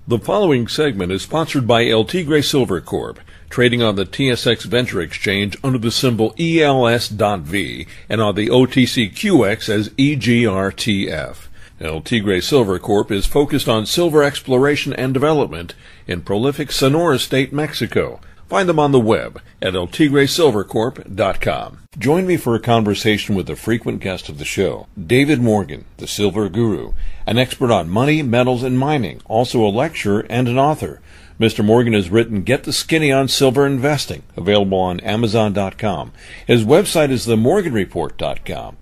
The following segment is sponsored by LT Gray Silver Corp., trading on the TSX Venture Exchange under the symbol ELS.V and on the OTCQX as EGRTF. LT Gray Silver Corp. is focused on silver exploration and development in prolific Sonora State, Mexico. Find them on the web at ltgraysilvercorp.com. Join me for a conversation with a frequent guest of the show, David Morgan, the Silver Guru, an expert on money, metals, and mining, also a lecturer and an author. Mr. Morgan has written Get the Skinny on Silver Investing, available on Amazon.com. His website is themorganreport.com.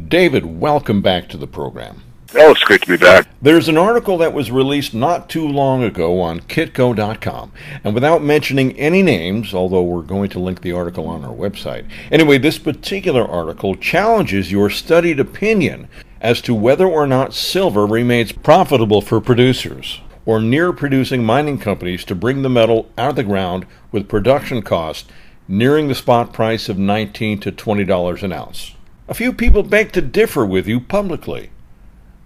David, welcome back to the program. Oh, it's great to be back. There's an article that was released not too long ago on Kitco.com, and without mentioning any names, although we're going to link the article on our website. Anyway, this particular article challenges your studied opinion as to whether or not silver remains profitable for producers or near-producing mining companies to bring the metal out of the ground with production costs nearing the spot price of $19 to $20 an ounce. A few people beg to differ with you publicly.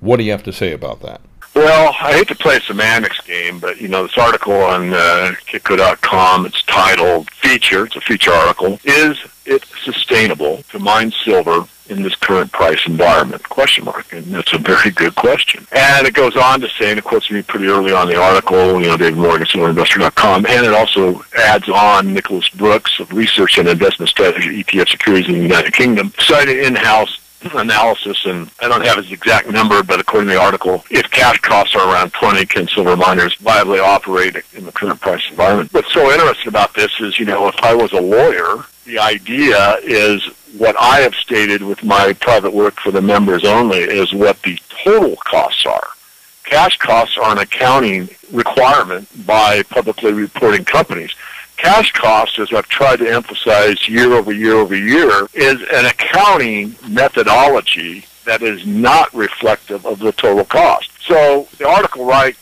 What do you have to say about that? Well, I hate to play a semantics game, but, this article on Kitco.com, it's titled Feature, it's a feature article, Is it sustainable to mine silver in this current price environment? Question mark. And that's a very good question. And it goes on to say, and it quotes me pretty early on the article, David Morgan, SilverInvestor.com, and it also adds on Nicholas Brooks of Research and Investment Strategy, ETF Securities in the United Kingdom, cited in-house analysis, and I don't have his exact number, but according to the article, if cash costs are around 20, can silver miners viably operate in the current price environment? What's so interesting about this is, if I was a lawyer, the idea is what I have stated with my private work for the members only is what the total costs are. Cash costs are an accounting requirement by publicly reporting companies. Cash cost, as I've tried to emphasize year over year over year, is an accounting methodology that is not reflective of the total cost. So the article right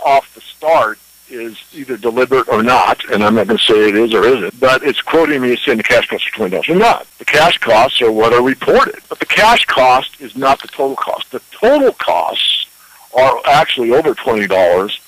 off the start is either deliberate or not, and I'm not going to say it is or isn't, but it's quoting me as saying the cash costs are $20 or not. The cash costs are what are reported, but the cash cost is not the total cost. The total costs are actually over $20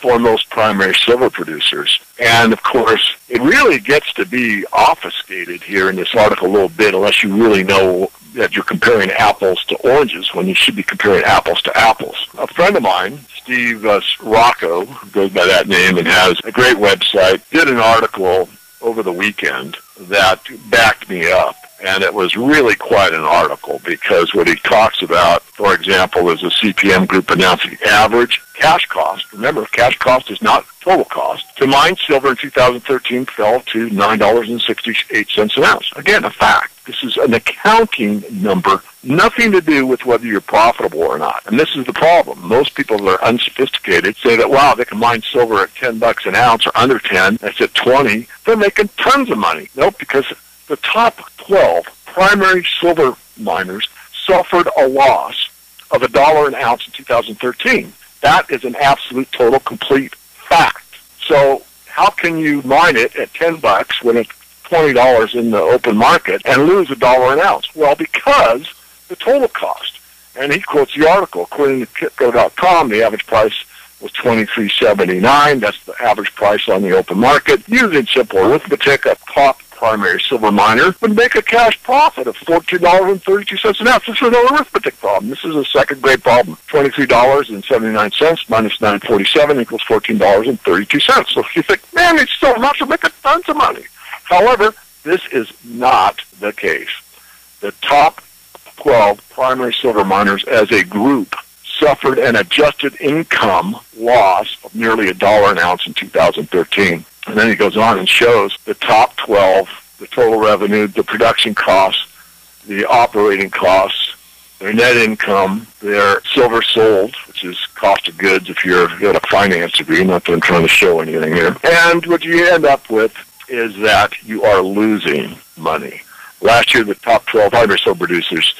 for most primary silver producers. And, of course, it really gets to be obfuscated here in this article a little bit unless you really know that you're comparing apples to oranges when you should be comparing apples to apples. A friend of mine, Steve Rocco, who goes by that name and has a great website, did an article over the weekend that backed me up. And it was really quite an article because what he talks about, for example, is a CPM group announcing average cash cost. Remember, cash cost is not total cost. To mine silver in 2013 fell to $9.68 an ounce. Again, a fact. This is an accounting number, nothing to do with whether you're profitable or not. And this is the problem. Most people that are unsophisticated say that, wow, they can mine silver at $10 an ounce or under 10. That's at 20. They're making tons of money. Nope, because the top 12 primary silver miners suffered a loss of $1 an ounce in 2013. That is an absolute, total, complete fact. So how can you mine it at $10 when it's $20 in the open market and lose $1 an ounce? Well, because the total cost. And he quotes the article. According to Kitco.com, the average price was $23.79. That's the average price on the open market. Using simple arithmetic, a top primary silver miner would make a cash profit of $14.32 an ounce. This is no arithmetic problem. This is a second-grade problem. $23.79 minus $9.47 equals $14.32. So if you think, man, it's so much, I'm making tons of money. However, this is not the case. The top 12 primary silver miners as a group suffered an adjusted income loss of nearly $1 an ounce in 2013. And then he goes on and shows the top 12, the total revenue, the production costs, the operating costs, their net income, their silver sold, which is cost of goods if you've got a finance degree, not that I'm trying to show anything here. And what you end up with is that you are losing money. Last year, the top 12 primary silver producers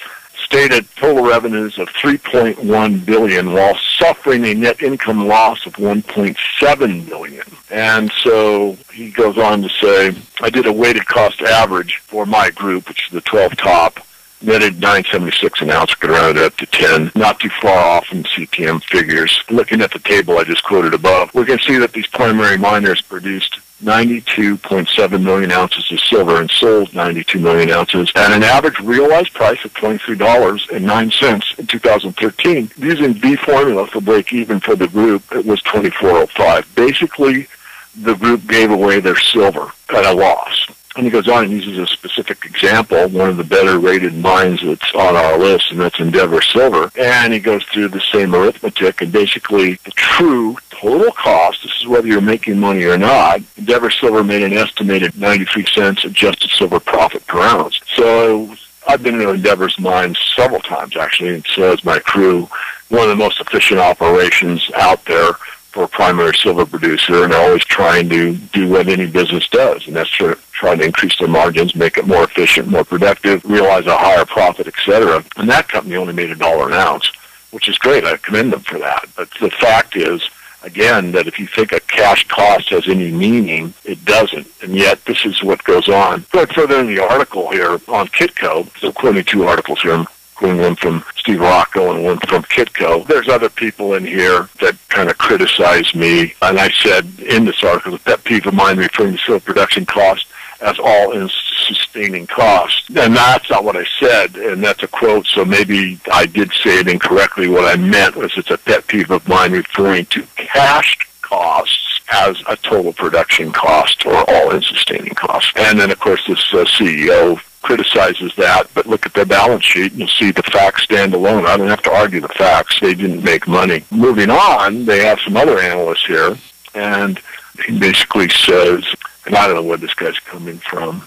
stated total revenues of $3.1 billion while suffering a net income loss of $1.7 billion. And so he goes on to say, I did a weighted cost average for my group, which is the 12 top, netted 976 an ounce, could round it up to 10, not too far off from CPM figures. Looking at the table I just quoted above, we can see that these primary miners produced 92.7 million ounces of silver and sold 92 million ounces at an average realized price of $23.09 in 2013. Using the formula for break even for the group, it was 24.05. Basically, the group gave away their silver at a loss. And he goes on and uses a specific example, one of the better rated mines that's on our list, and that's Endeavor Silver. And he goes through the same arithmetic, and basically the true total cost, this is whether you're making money or not, Endeavor Silver made an estimated 93 cents adjusted silver profit per ounce. So I've been to Endeavor's mines several times, actually, and so has my crew. One of the most efficient operations out there for a primary silver producer, and always trying to do what any business does, and that's trying to increase their margins, make it more efficient, more productive, realize a higher profit, etc. And that company only made $1 an ounce, which is great. I commend them for that. But the fact is, again, that if you think a cash cost has any meaning, it doesn't. And yet, this is what goes on. Going further in the article here on Kitco, so I'm quoting two articles here, one from Steve Rocco and one from Kitco. There's other people in here that kind of criticize me, and I said in this article, the pet peeve of mine referring to silver production cost as all-in sustaining cost. And that's not what I said, and that's a quote, so maybe I did say it incorrectly. What I meant was it's a pet peeve of mine referring to cash costs as a total production cost or all-in sustaining cost. And then, of course, this CEO criticizes that, but look at their balance sheet and you'll see the facts stand alone. I don't have to argue the facts. They didn't make money. Moving on, they have some other analysts here, and he basically says, and I don't know where this guy's coming from,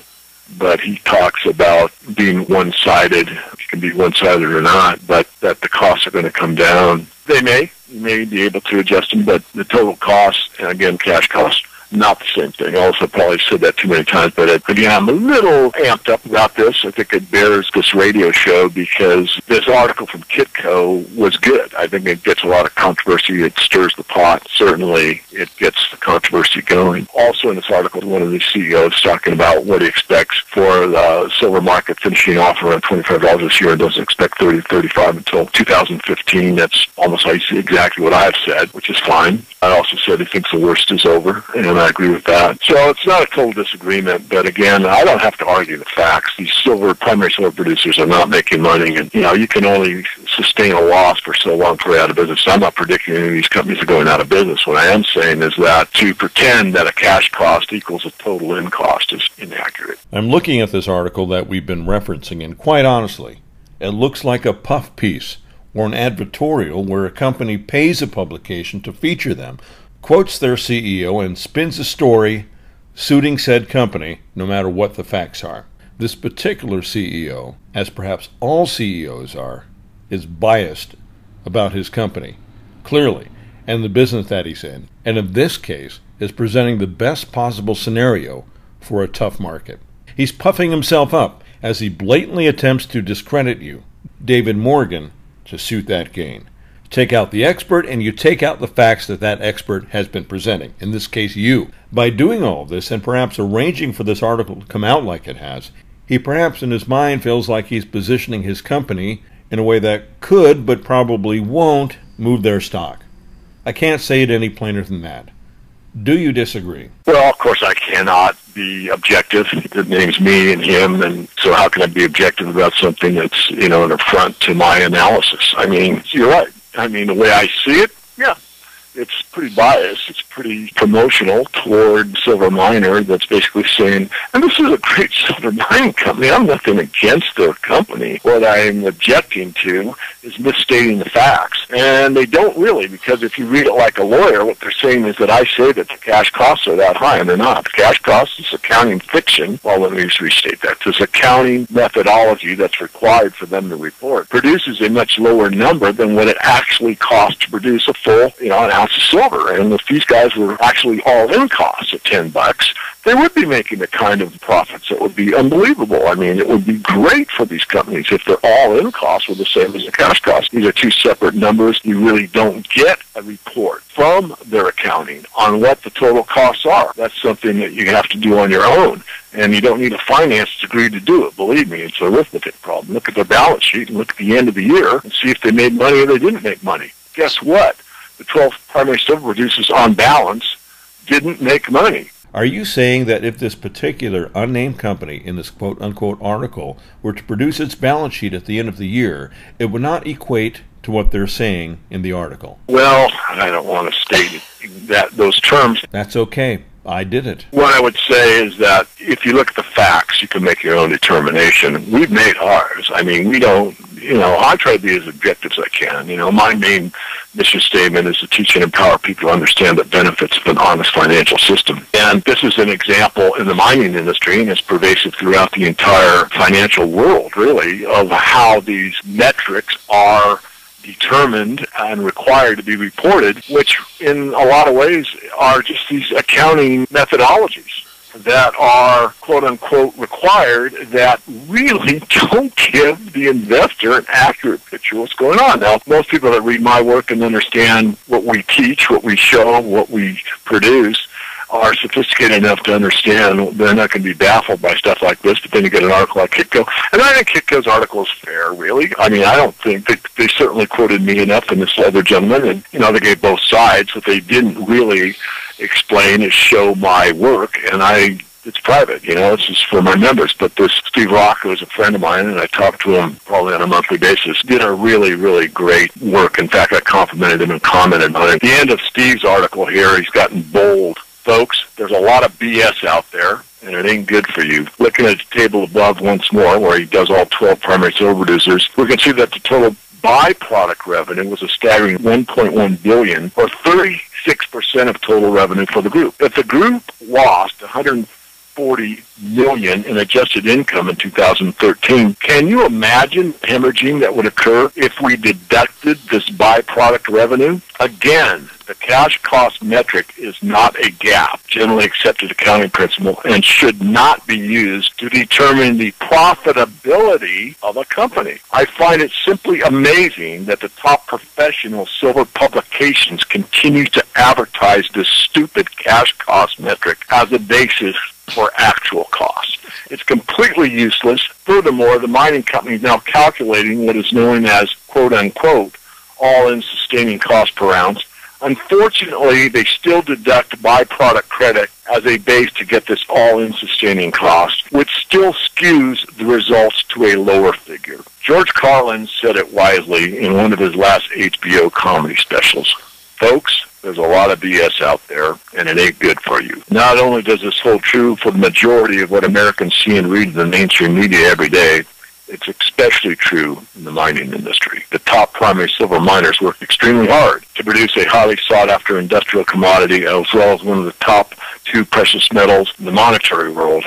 but he talks about being one-sided. It can be one-sided or not, but that the costs are going to come down. They may be able to adjust them, but the total cost, and again, cash costs, not the same thing. I also probably said that too many times, but again, I'm a little amped up about this. I think it bears this radio show because this article from Kitco was good. I think it gets a lot of controversy. It stirs the pot. Certainly, it gets the controversy going. Also in this article, one of the CEOs talking about what he expects for the silver market finishing off around $25 this year and doesn't expect 30 to 35 until 2015. That's almost exactly what I've said, which is fine. I also said he thinks the worst is over, and I agree with that. So it's not a total disagreement, but again, I don't have to argue the facts. These primary silver producers are not making money, and you can only sustain a loss for so long before you're out of business. I'm not predicting any of these companies are going out of business. What I am saying is that to pretend that a cash cost equals a total in cost is inaccurate. I'm looking at this article that we've been referencing, and quite honestly, it looks like a puff piece or an advertorial where a company pays a publication to feature them, quotes their CEO, and spins a story suiting said company, no matter what the facts are. This particular CEO, as perhaps all CEOs are, is biased about his company, clearly, and the business that he's in, and in this case is presenting the best possible scenario for a tough market. He's puffing himself up as he blatantly attempts to discredit you, David Morgan, to suit that gain. Take out the expert, and you take out the facts that expert has been presenting, in this case you. By doing all of this, and perhaps arranging for this article to come out like it has, he perhaps in his mind feels like he's positioning his company in a way that could, but probably won't, move their stock. I can't say it any plainer than that. Do you disagree? Well, of course I cannot be objective. It names me and him, and so how can I be objective about something that's, an affront to my analysis? I mean, you're right. I mean, the way I see it, yeah, it's pretty biased. It's pretty promotional toward silver miner that's basically saying, and this is a great silver mining company. I'm nothing against their company. What I'm objecting to is misstating the facts. And they don't really, because if you read it like a lawyer, what they're saying is that I say that the cash costs are that high, and they're not. The cash cost is accounting fiction. Well, let me restate that. This accounting methodology that's required for them to report produces a much lower number than what it actually costs to produce a full, an ounce of silver. And if these guys guys were actually all-in costs at $10, they would be making the kind of profits that would be unbelievable. I mean, it would be great for these companies if their all-in costs were the same as the cash costs. These are two separate numbers. You really don't get a report from their accounting on what the total costs are. That's something that you have to do on your own, and you don't need a finance degree to do it. Believe me, it's an arithmetic problem. Look at their balance sheet and look at the end of the year and see if they made money or they didn't make money. Guess what? The 12 primary silver producers on balance didn't make money. Are you saying that if this particular unnamed company in this quote-unquote article were to produce its balance sheet at the end of the year, it would not equate to what they're saying in the article? Well, I don't want to state those terms. That's okay. I did it. What I would say is that if you look at the facts, you can make your own determination. We've made ours. I mean, we don't, I try to be as objective as I can. My main mission statement is to teach and empower people to understand the benefits of an honest financial system. And this is an example in the mining industry, and it's pervasive throughout the entire financial world, really, of how these metrics are determined and required to be reported, which in a lot of ways are just these accounting methodologies that are quote-unquote required that really don't give the investor an accurate picture of what's going on. Now, most people that read my work and understand what we teach, what we show, what we produce, are sophisticated enough to understand they're not going to be baffled by stuff like this, but then you get an article like Kitco. And I think Kitco's article is fair, really. I mean, I don't think they certainly quoted me enough and this other gentleman, and, they gave both sides. What they didn't really explain is show my work, and it's private, it's just for my members. But this Steve Rock, who is a friend of mine, and I talk to him probably on a monthly basis, did a really, really great work. In fact, I complimented him and commented on it. At the end of Steve's article here, he's got in bold, folks, there's a lot of BS out there, and it ain't good for you. Looking at the table above once more, where he does all 12 primary silver producers, we can see that the total byproduct revenue was a staggering $1.1 billion, or 36% of total revenue for the group. If the group lost $140 million in adjusted income in 2013, can you imagine hemorrhaging that would occur if we deducted this byproduct revenue? Again, the cash cost metric is not a GAAP, generally accepted accounting principle, and should not be used to determine the profitability of a company. I find it simply amazing that the top professional silver publications continue to advertise this stupid cash cost metric as a basis for actual cost. It's completely useless. Furthermore, the mining company is now calculating what is known as quote-unquote all-in sustaining cost per ounce. Unfortunately, they still deduct byproduct credit as a base to get this all-in sustaining cost, which still skews the results to a lower figure. George Carlin said it wisely in one of his last HBO comedy specials. Folks, there's a lot of BS out there, and it ain't good for you. Not only does this hold true for the majority of what Americans see and read in the mainstream media every day, it's especially true in the mining industry. The top primary silver miners work extremely hard to produce a highly sought-after industrial commodity, as well as one of the top 2 precious metals in the monetary world.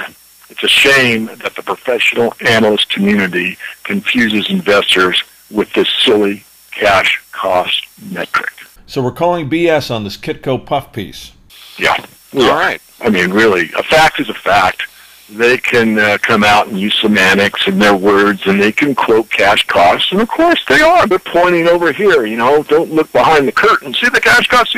It's a shame that the professional analyst community confuses investors with this silly cash cost metric. So we're calling BS on this Kitco puff piece. Yeah. All right. I mean, really, a fact is a fact. They can come out and use semantics in their words, and they can quote cash costs, and of course they are. They're pointing over here, don't look behind the curtain. See the cash cost,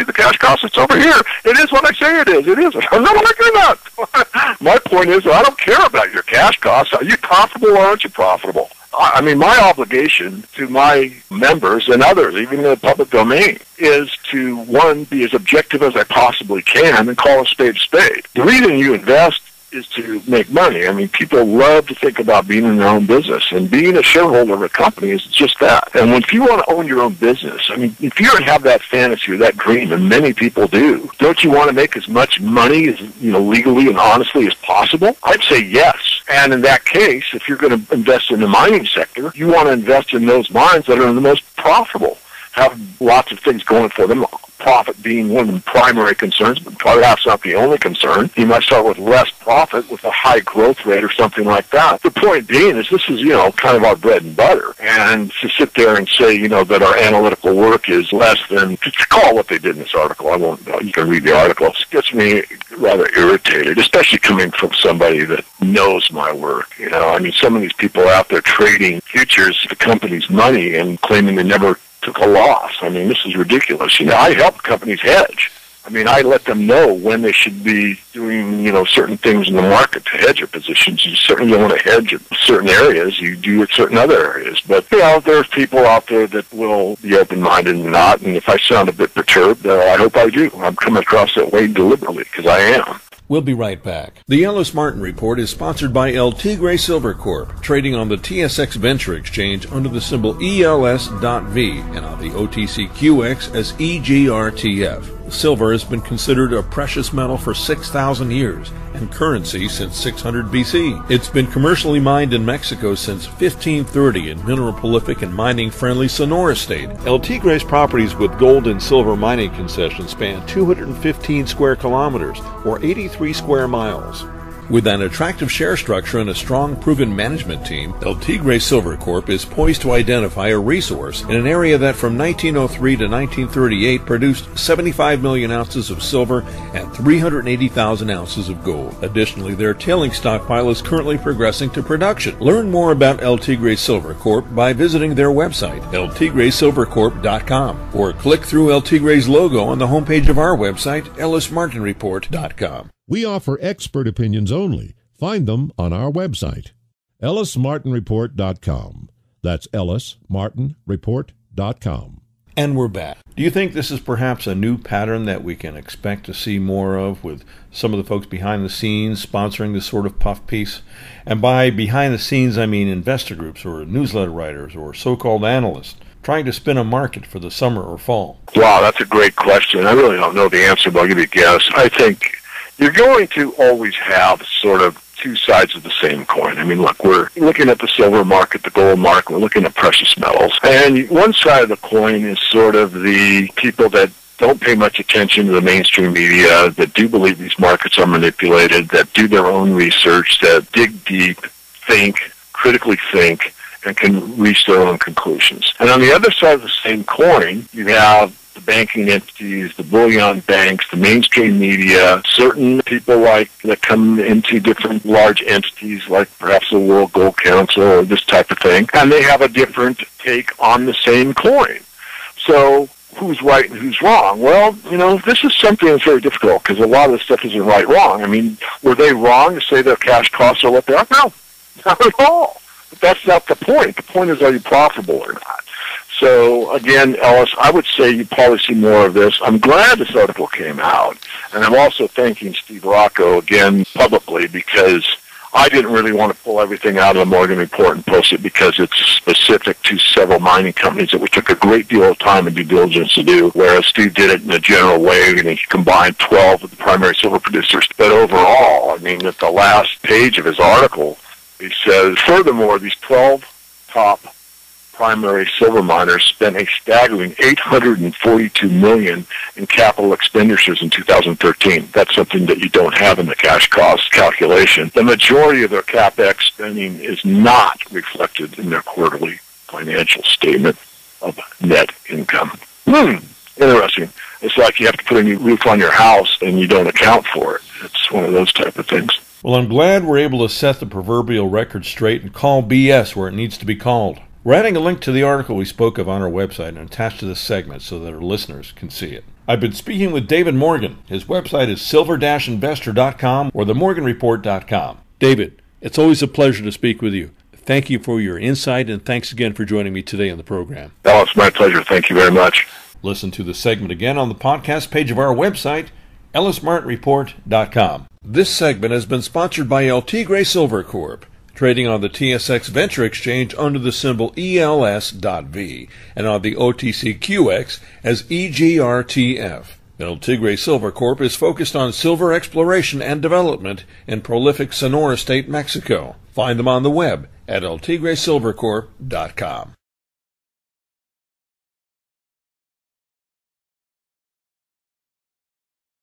it's over here. It is what I say it is. It is. I'm not arguing that. My point is, I don't care about your cash costs. Are you profitable or aren't you profitable? I mean, my obligation to my members and others, even in the public domain, is to, one, be as objective as I possibly can and call a spade a spade. The reason you invest is to make money. I mean, people love to think about being in their own business, and being a shareholder of a company is just that. And if you want to own your own business, I mean, if you don't have that fantasy or that dream, and many people do, don't you want to make as much money as, legally and honestly as possible? I'd say yes. And in that case, if you're going to invest in the mining sector, you want to invest in those mines that are the most profitable. have lots of things going for them, profit being one of the primary concerns, but perhaps not the only concern. You might start with less profit with a high growth rate or something like that. The point being is this is, kind of our bread and butter. And to sit there and say, that our analytical work is less than, to call what they did in this article, you can read the article, it gets me rather irritated, especially coming from somebody that knows my work. Some of these people out there trading futures, the company's money, and claiming they never took a loss. This is ridiculous. I help companies hedge. I let them know when they should be doing, certain things in the market to hedge their positions. You certainly don't want to hedge in certain areas. You do at certain other areas. But, there's people out there that will be open-minded and not. And if I sound a bit perturbed, I hope I do. I'm coming across that way deliberately, because I am. We'll be right back. The Ellis Martin Report is sponsored by El Tigre Silver Corp, trading on the TSX Venture Exchange under the symbol ELS.V and on the OTCQX as EGRTF. Silver has been considered a precious metal for 6,000 years and currency since 600 BC. It's been commercially mined in Mexico since 1530 in mineral-prolific and mining-friendly Sonora State. El Tigre's properties with gold and silver mining concessions span 215 square kilometers, or 83 square miles. With an attractive share structure and a strong, proven management team, El Tigre Silver Corp is poised to identify a resource in an area that from 1903 to 1938 produced 75 million ounces of silver and 380,000 ounces of gold. Additionally, their tailing stockpile is currently progressing to production. Learn more about El Tigre Silver Corp by visiting their website, eltigresilvercorp.com, or click through El Tigre's logo on the homepage of our website, ellismartinreport.com. We offer expert opinions only. Find them on our website, ellismartinreport.com. That's ellismartinreport.com. And we're back. Do you think this is perhaps a new pattern that we can expect to see more of, with some of the folks behind the scenes sponsoring this sort of puff piece? And by behind the scenes, I mean investor groups or newsletter writers or so-called analysts trying to spin a market for the summer or fall. Wow, that's a great question. I really don't know the answer, but I'll give you a guess. I think you're going to always have sort of two sides of the same coin. Look, we're looking at the silver market, the gold market, we're looking at precious metals. And one side of the coin is sort of the people that don't pay much attention to the mainstream media, that do believe these markets are manipulated, that do their own research, that dig deep, critically think, and can reach their own conclusions. And on the other side of the same coin, you have the banking entities, the bullion banks, the mainstream media, certain people that come into different large entities like perhaps the World Gold Council or this type of thing, and they have a different take on the same coin. So who's right and who's wrong? Well, this is something that's very difficult because a lot of this stuff isn't right wrong. Were they wrong to say their cash costs are what they are? No, not at all. But that's not the point. The point is, are you profitable or not? So, again, Ellis, I would say you probably see more of this. I'm glad this article came out, and I'm also thanking Steve Rocco again publicly, because I didn't really want to pull everything out of the Morgan Report and post it because it's specific to several mining companies that we took a great deal of time and due diligence to do, whereas Steve did it in a general way, and he combined 12 of the primary silver producers. But overall, at the last page of his article, he says, furthermore, these 12 top primary silver miners spent a staggering $842 million in capital expenditures in 2013. That's something that you don't have in the cash cost calculation. The majority of their CapEx spending is not reflected in their quarterly financial statement of net income. Interesting. It's like you have to put a new roof on your house and you don't account for it. It's one of those type of things. Well, I'm glad we're able to set the proverbial record straight and call BS where it needs to be called. We're adding a link to the article we spoke of on our website and attached to this segment so that our listeners can see it. I've been speaking with David Morgan. His website is silver-investor.com or themorganreport.com. David, it's always a pleasure to speak with you. Thank you for your insight, and thanks again for joining me today on the program. Oh, it's my pleasure. Thank you very much. Listen to the segment again on the podcast page of our website, ellismartinreport.com. This segment has been sponsored by El Tigre Silver Corp, trading on the TSX Venture Exchange under the symbol ELS.V and on the OTCQX as EGRTF. El Tigre Silver Corp is focused on silver exploration and development in prolific Sonora State, Mexico. Find them on the web at eltigresilvercorp.com.